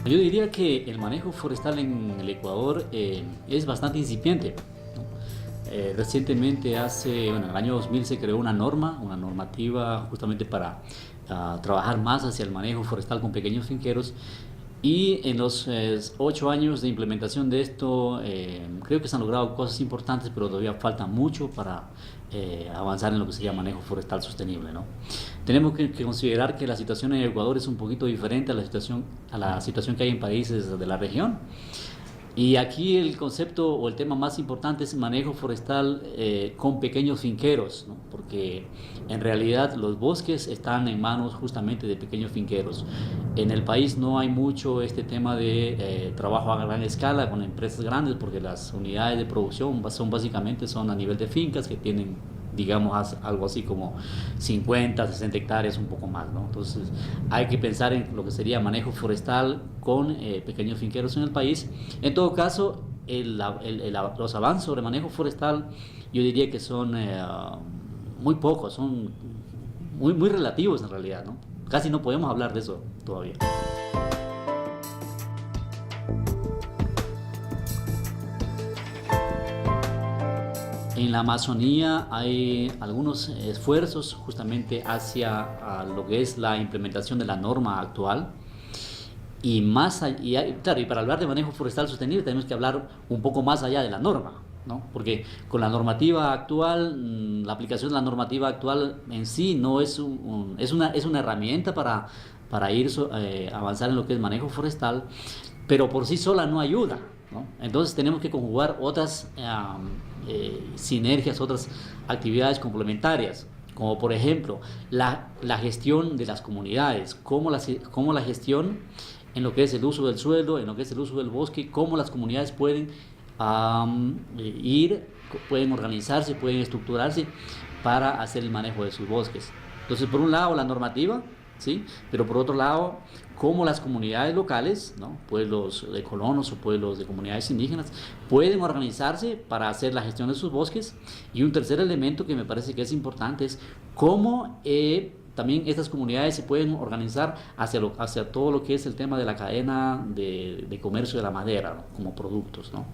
Yo diría que el manejo forestal en el Ecuador es bastante incipiente, ¿no? Recientemente, en el año 2000 se creó una normativa justamente para trabajar más hacia el manejo forestal con pequeños finqueros. Y en los 8 años de implementación de esto, creo que se han logrado cosas importantes, pero todavía falta mucho para avanzar en lo que sería manejo forestal sostenible, ¿no? Tenemos que considerar que la situación en Ecuador es un poquito diferente a la situación que hay en países de la región. Y aquí el concepto o el tema más importante es manejo forestal con pequeños finqueros, ¿no? Porque en realidad los bosques están en manos justamente de pequeños finqueros. En el país no hay mucho este tema de trabajo a gran escala con empresas grandes, porque las unidades de producción son a nivel de fincas que tienen, digamos, algo así como 50, 60 hectáreas, un poco más, ¿no? Entonces hay que pensar en lo que sería manejo forestal con pequeños finqueros en el país. En todo caso, los avances sobre manejo forestal yo diría que son muy pocos, son muy relativos en realidad, ¿no? Casi no podemos hablar de eso todavía. En la Amazonía hay algunos esfuerzos justamente hacia lo que es la implementación de la norma actual. Claro, y para hablar de manejo forestal sostenible tenemos que hablar un poco más allá de la norma, ¿no? Porque con la normativa actual, la aplicación de la normativa actual en sí no es es una herramienta para avanzar en lo que es manejo forestal, pero por sí sola no ayuda, ¿no? Entonces tenemos que conjugar otras sinergias, otras actividades complementarias, como por ejemplo la gestión de las comunidades, cómo la gestión en lo que es el uso del suelo, en lo que es el uso del bosque, cómo las comunidades pueden pueden organizarse, pueden estructurarse para hacer el manejo de sus bosques. Entonces, por un lado, la normativa, ¿sí? Pero por otro lado, cómo las comunidades locales, ¿no? Pueblos de colonos o pueblos de comunidades indígenas, pueden organizarse para hacer la gestión de sus bosques. Y un tercer elemento que me parece que es importante es cómo también estas comunidades se pueden organizar hacia todo lo que es el tema de la cadena de comercio de la madera, ¿no? Como productos, ¿no?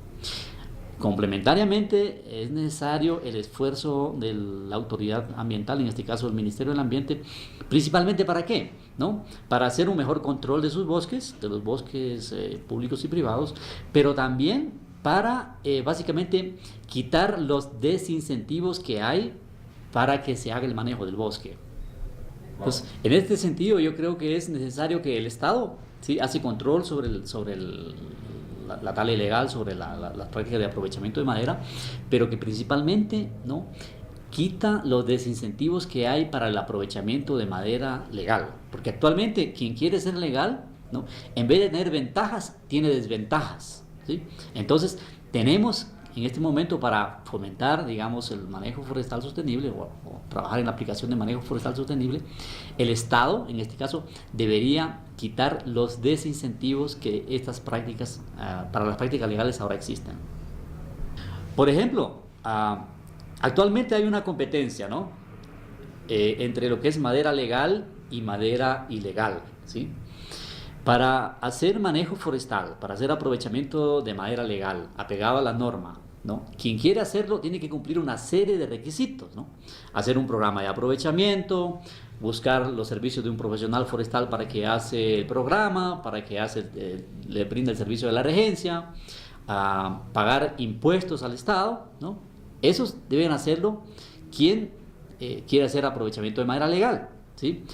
Complementariamente es necesario el esfuerzo de la autoridad ambiental, en este caso el Ministerio del Ambiente, principalmente ¿para qué? ¿No? Para hacer un mejor control de sus bosques, de los bosques públicos y privados, pero también para básicamente quitar los desincentivos que hay para que se haga el manejo del bosque. Pues, en este sentido yo creo que es necesario que el Estado, ¿sí?, hace control sobre la tala ilegal, sobre las prácticas de aprovechamiento de madera, pero que principalmente, ¿no?, quita los desincentivos que hay para el aprovechamiento de madera legal, porque actualmente quien quiere ser legal, ¿no?, en vez de tener ventajas, tiene desventajas, ¿sí? Entonces tenemos en este momento, para fomentar, digamos, el manejo forestal sostenible o trabajar en la aplicación de manejo forestal sostenible, el Estado, en este caso, debería quitar los desincentivos que estas prácticas, para las prácticas legales ahora existen. Por ejemplo, actualmente hay una competencia, ¿no?, entre lo que es madera legal y madera ilegal, ¿sí? Para hacer manejo forestal, para hacer aprovechamiento de madera legal, apegado a la norma, ¿no?, quien quiere hacerlo tiene que cumplir una serie de requisitos, ¿no? Hacer un programa de aprovechamiento, buscar los servicios de un profesional forestal para que hace el programa, para que le brinda el servicio de la regencia, pagar impuestos al Estado, ¿no? Esos deben hacerlo quien quiere hacer aprovechamiento de madera legal, ¿sí?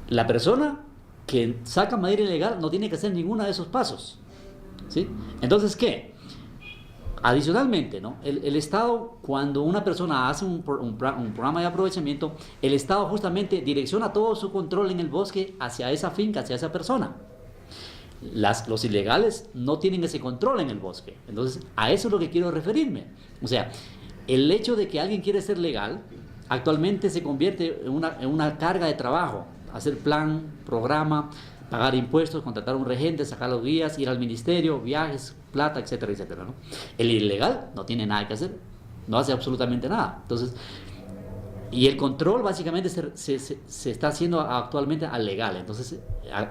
La persona que saca madera ilegal no tiene que hacer ninguno de esos pasos, ¿sí? Entonces, ¿qué? Adicionalmente, ¿no?, el Estado, cuando una persona hace un programa de aprovechamiento, el Estado justamente direcciona todo su control en el bosque hacia esa finca, hacia esa persona. Los ilegales no tienen ese control en el bosque. Entonces, a eso es lo que quiero referirme. O sea, el hecho de que alguien quiere ser legal actualmente se convierte en una carga de trabajo. Hacer plan, programa, pagar impuestos, contratar un regente, sacar los guías, ir al ministerio, viajes, plata, etcétera, etcétera, ¿no? El ilegal no tiene nada que hacer, no hace absolutamente nada. Entonces, Y el control básicamente se está haciendo actualmente al legal. Entonces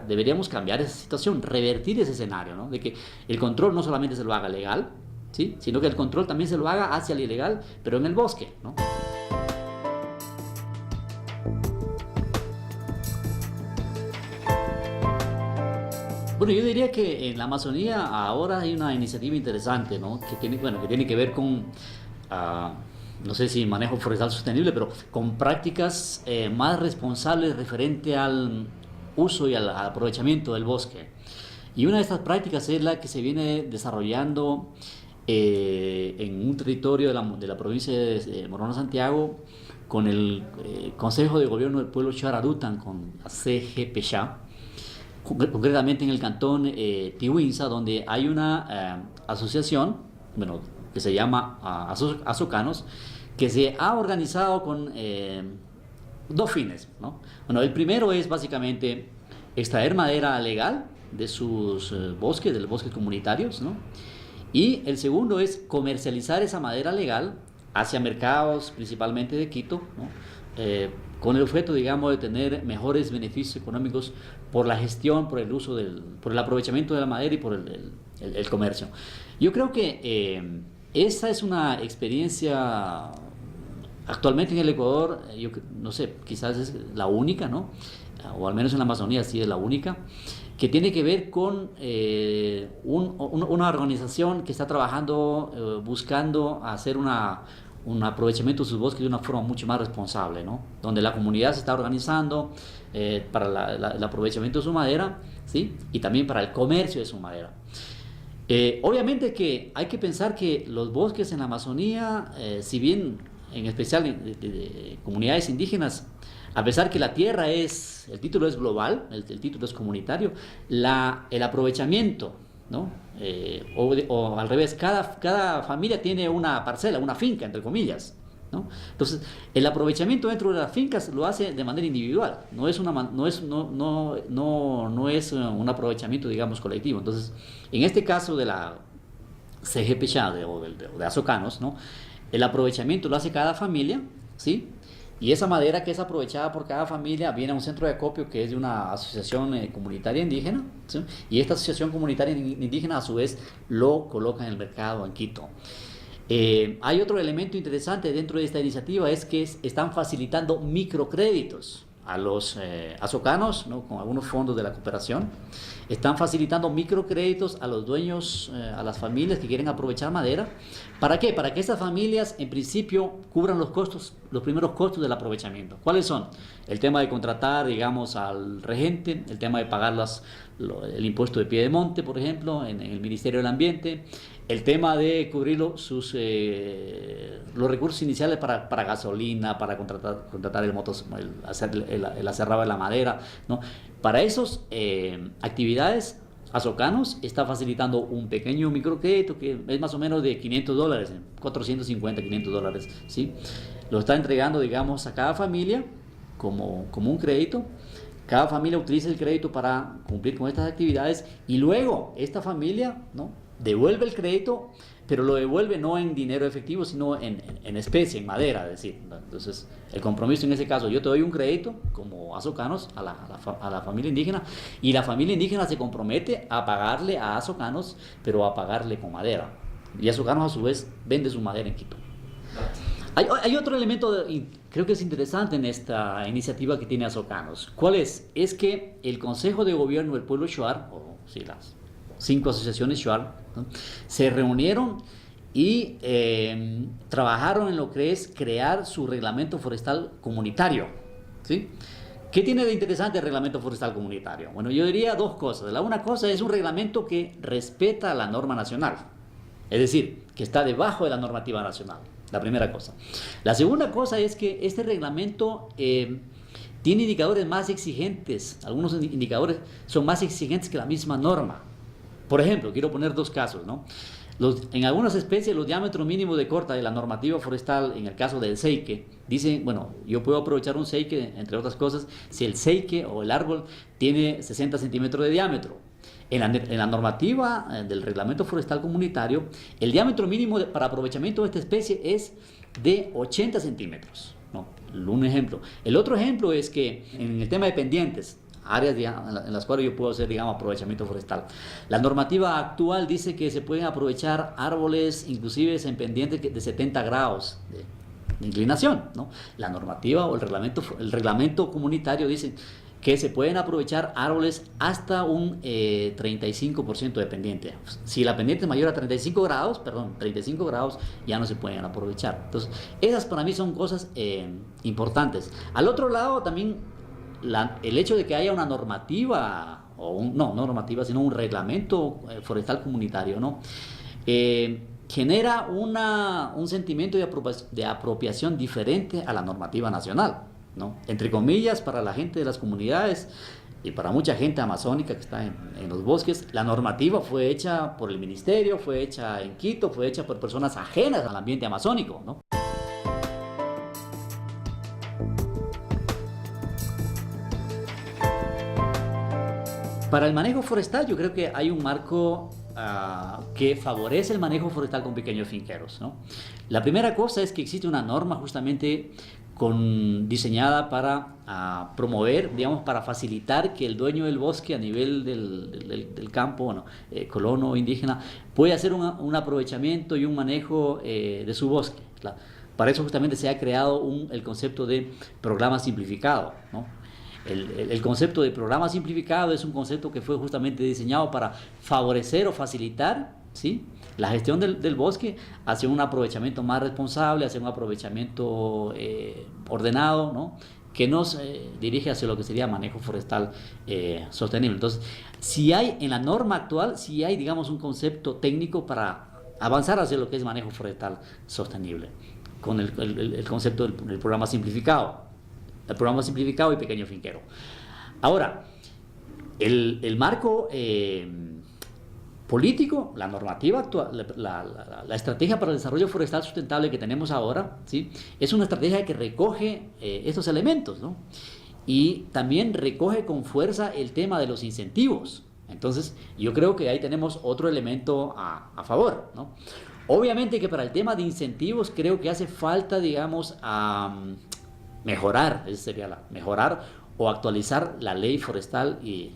deberíamos cambiar esa situación, revertir ese escenario, ¿no? De que el control no solamente se lo haga legal, ¿sí? Sino que el control también se lo haga hacia el ilegal, pero en el bosque, ¿no? Bueno, yo diría que en la Amazonía ahora hay una iniciativa interesante, ¿no? Que tiene, bueno, que tiene que ver con, ah, no sé si manejo forestal sostenible, pero con prácticas más responsables referente al uso y al aprovechamiento del bosque. Y una de estas prácticas es la que se viene desarrollando en un territorio de la provincia de Morona Santiago con el Consejo de Gobierno del Pueblo Chararutan, con la CGPCHA, concretamente en el cantón Tihuinza, donde hay una asociación, bueno, que se llama Azocanos, que se ha organizado con dos fines, ¿no? Bueno, el primero es básicamente extraer madera legal de sus bosques, de los bosques comunitarios, ¿no? Y el segundo es comercializar esa madera legal hacia mercados, principalmente de Quito, ¿no? Con el objeto, digamos, de tener mejores beneficios económicos por la gestión, por el uso por el aprovechamiento de la madera y por el comercio. Yo creo que esa es una experiencia actualmente en el Ecuador, yo no sé, quizás es la única, ¿no? O al menos en la Amazonía sí es la única, que tiene que ver con una organización que está trabajando, buscando hacer un aprovechamiento de sus bosques de una forma mucho más responsable, ¿no? Donde la comunidad se está organizando para el aprovechamiento de su madera, ¿sí? Y también para el comercio de su madera. Obviamente que hay que pensar que los bosques en la Amazonía, si bien en especial de comunidades indígenas, a pesar que la tierra el título es global, el título es comunitario, el aprovechamiento, ¿no? O al revés, cada familia tiene una parcela, una finca, entre comillas, ¿no? Entonces, el aprovechamiento dentro de las fincas lo hace de manera individual, no es un aprovechamiento, digamos, colectivo. Entonces, en este caso de la CGPCHA o de Azocanos, ¿no? El aprovechamiento lo hace cada familia, ¿sí? Y esa madera que es aprovechada por cada familia viene a un centro de acopio que es de una asociación comunitaria indígena, ¿sí? Y esta asociación comunitaria indígena a su vez lo coloca en el mercado en Quito. Hay otro elemento interesante dentro de esta iniciativa, es que están facilitando microcréditos a los azocanos, ¿no? Con algunos fondos de la cooperación. Están facilitando microcréditos a los dueños, a las familias que quieren aprovechar madera. ¿Para qué? Para que estas familias en principio cubran los primeros costos del aprovechamiento. ¿Cuáles son? El tema de contratar, digamos, al regente, el tema de pagar el impuesto de pie de monte, por ejemplo, en el Ministerio del Ambiente, el tema de cubrir los recursos iniciales para gasolina, para contratar hacer el aserrado de la madera, ¿no? Para esas actividades, Azocanos está facilitando un pequeño microcrédito que es más o menos de $500, 450, $500, ¿sí? Lo está entregando, digamos, a cada familia como un crédito. Cada familia utiliza el crédito para cumplir con estas actividades y luego esta familia, ¿no?, devuelve el crédito, pero lo devuelve no en dinero efectivo, sino en especie, en madera, es decir. Entonces, el compromiso en ese caso, yo te doy un crédito como Azocanos a la familia indígena, y la familia indígena se compromete a pagarle a Azocanos, pero a pagarle con madera. Y Azocanos a su vez vende su madera en Quito. Hay otro elemento, creo que es interesante en esta iniciativa que tiene Azocanos. ¿Cuál es? Es que el Consejo de Gobierno del Pueblo Shuar, o sí, las 5 asociaciones Shuar, ¿no?, se reunieron y trabajaron en lo que es crear su reglamento forestal comunitario, ¿sí? ¿Qué tiene de interesante el reglamento forestal comunitario? Bueno, yo diría dos cosas. Una cosa es un reglamento que respeta la norma nacional, es decir, que está debajo de la normativa nacional, la primera cosa. La segunda cosa es que este reglamento tiene indicadores más exigentes, algunos indicadores son más exigentes que la misma norma. Por ejemplo, quiero poner dos casos, ¿no? En algunas especies los diámetros mínimos de corta de la normativa forestal, en el caso del ceique, dicen, bueno, yo puedo aprovechar un ceique, entre otras cosas, si el ceique o el árbol tiene 60 centímetros de diámetro. En la normativa del reglamento forestal comunitario, el diámetro mínimo para aprovechamiento de esta especie es de 80 centímetros. ¿no? Un ejemplo. El otro ejemplo es que en el tema de pendientes, áreas en las cuales yo puedo hacer, digamos, aprovechamiento forestal. La normativa actual dice que se pueden aprovechar árboles, inclusive en pendientes de 70 grados de inclinación, ¿no? La normativa o el reglamento comunitario dice que se pueden aprovechar árboles hasta un 35% de pendiente. Si la pendiente es mayor a 35 grados, ya no se pueden aprovechar. Entonces, esas para mí son cosas importantes. Al otro lado también el hecho de que haya una normativa, no normativa, sino un reglamento forestal comunitario, ¿no? Genera un sentimiento de apropiación diferente a la normativa nacional, ¿no? Entre comillas, para la gente de las comunidades y para mucha gente amazónica que está en los bosques, la normativa fue hecha por el ministerio, fue hecha en Quito, fue hecha por personas ajenas al ambiente amazónico, ¿no? Para el manejo forestal yo creo que hay un marco que favorece el manejo forestal con pequeños finqueros, ¿no? La primera cosa es que existe una norma justamente diseñada para promover, digamos, para facilitar que el dueño del bosque a nivel del campo, bueno, colono indígena, pueda hacer un aprovechamiento y un manejo de su bosque. Para eso justamente se ha creado el concepto de programa simplificado, ¿no? El concepto de programa simplificado es un concepto que fue justamente diseñado para favorecer o facilitar, ¿sí?, la gestión del bosque hacia un aprovechamiento más responsable, hacia un aprovechamiento ordenado, ¿no?, que nos dirige hacia lo que sería manejo forestal sostenible. Entonces, si hay en la norma actual, si hay, digamos, un concepto técnico para avanzar hacia lo que es manejo forestal sostenible, con el concepto del programa simplificado. El programa simplificado y pequeño finquero. Ahora, el marco político, la normativa actual, la estrategia para el desarrollo forestal sustentable que tenemos ahora, ¿sí?, es una estrategia que recoge estos elementos, ¿no? Y también recoge con fuerza el tema de los incentivos. Entonces, yo creo que ahí tenemos otro elemento a favor, ¿no? Obviamente que para el tema de incentivos creo que hace falta, digamos, mejorar o actualizar la ley forestal que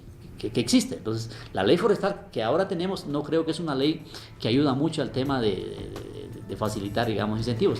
existe. Entonces, la ley forestal que ahora tenemos no creo que es una ley que ayuda mucho al tema de facilitar, digamos, incentivos.